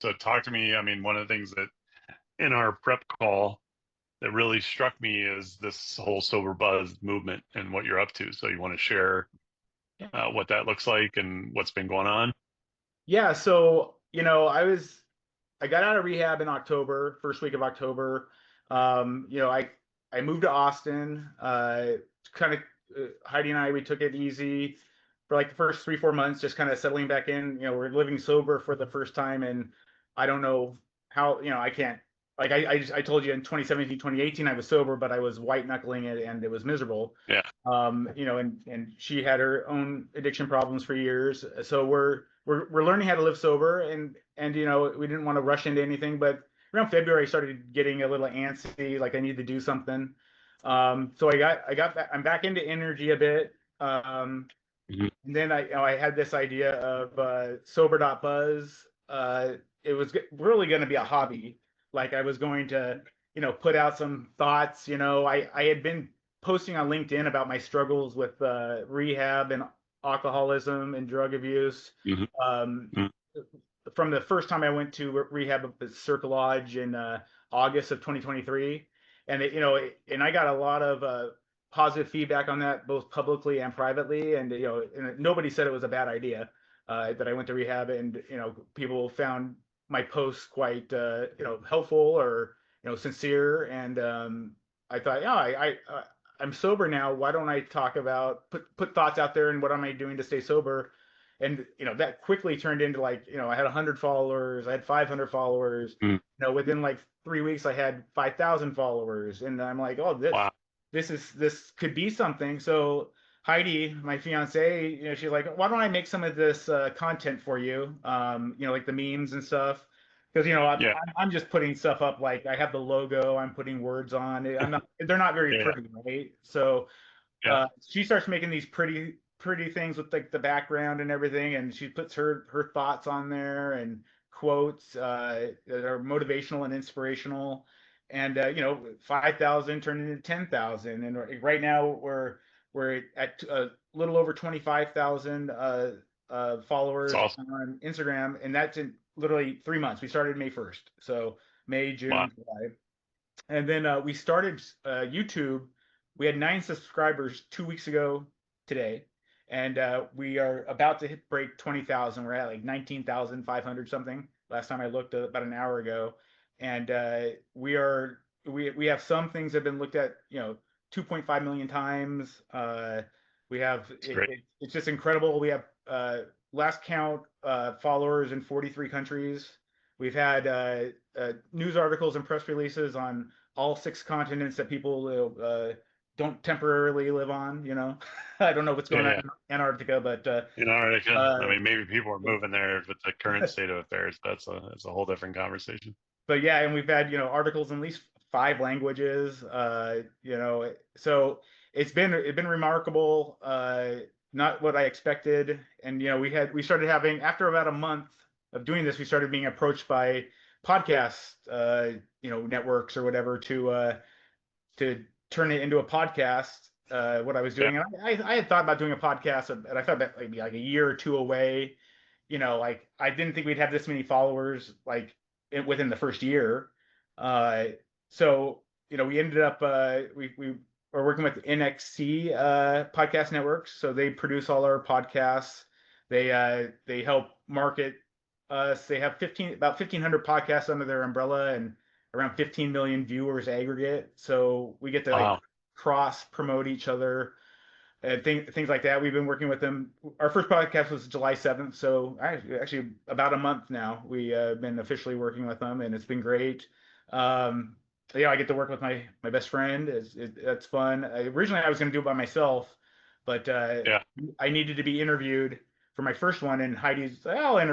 So talk to me. I mean, one of the things that in our prep call that really struck me is this whole Sober.Buzz movement and what you're up to. So you want to share what that looks like and what's been going on? Yeah, so I got out of rehab in October, first week of October. I moved to Austin. Kind of Heidi and I, we took it easy for like the first 3, 4 months, just kind of settling back in. We're living sober for the first time, and I don't know how. I can't. Like I told you in 2017, 2018, I was sober, but I was white knuckling it, and it was miserable. Yeah. And she had her own addiction problems for years. So we're learning how to live sober, and we didn't want to rush into anything, but around February I started getting a little antsy, like I need to do something. So I'm back into energy a bit. And then I had this idea of Sober.Buzz. It was really going to be a hobby. Like I was going to, put out some thoughts. I had been posting on LinkedIn about my struggles with rehab and alcoholism and drug abuse. hmm Um, hmm from the first time I went to rehab at Circle Lodge in August of 2023, and I got a lot of positive feedback on that, both publicly and privately, and nobody said it was a bad idea that I went to rehab, and people found my posts quite helpful or sincere, and I thought, yeah, I'm sober now. Why don't I talk about put thoughts out there, and what am I doing to stay sober? And that quickly turned into, like, I had 100 followers, I had 500 followers. Within like 3 weeks I had 5,000 followers, and I'm like, oh, Wow. this could be something. So Heidi, my fiance, she's like, why don't I make some of this content for you, like the memes and stuff, because Yeah. I'm just putting stuff up, like I have the logo, I'm putting words on it, they're not very Yeah. pretty, right? So Yeah. she starts making these pretty things with like the background and everything, and she puts her thoughts on there and quotes that are motivational and inspirational. And 5,000 turned into 10,000, and right now we're at a little over 25,000 It's followers awesome. on Instagram, and that's in literally 3 months. We started May 1st, so May, Wow. June, July. And then we started YouTube. We had 9 subscribers 2 weeks ago today, and we are about to break 20,000. We're at like 19,500 something. Last time I looked, about an hour ago, and we have some things that have been looked at, 2.5 million times. We have It's great. it's just incredible. We have last count followers in 43 countries. We've had news articles and press releases on all 6 continents that people don't temporarily live on. I don't know what's Yeah. going on Yeah. in Antarctica, but In Antarctica, I uh, mean, maybe people are moving there with the current state of affairs. That's a whole different conversation. but yeah, and we've had articles in at least 5 languages. So it's been remarkable. Not what I expected, and we started having, after about a month of doing this, we started being approached by podcast networks or whatever to turn it into a podcast. What I was Yeah. doing, and I had thought about doing a podcast, and I thought that maybe like a year or two away. Like I didn't think we'd have this many followers, like within the first year. Uh, so we ended up we are working with NXC podcast networks, so they produce all our podcasts. They help market us. They have about 1,500 podcasts under their umbrella, and around 15 million viewers aggregate. So we get to like Wow. cross promote each other and things like that. We've been working with them. Our first podcast was July 7th, so actually about a month now. We been officially working with them, and it's been great. Um, I get to work with my best friend. That's fun. Originally, I was going to do it by myself, but Yeah. I needed to be interviewed for my first one, and Heidi's, "Oh, I'll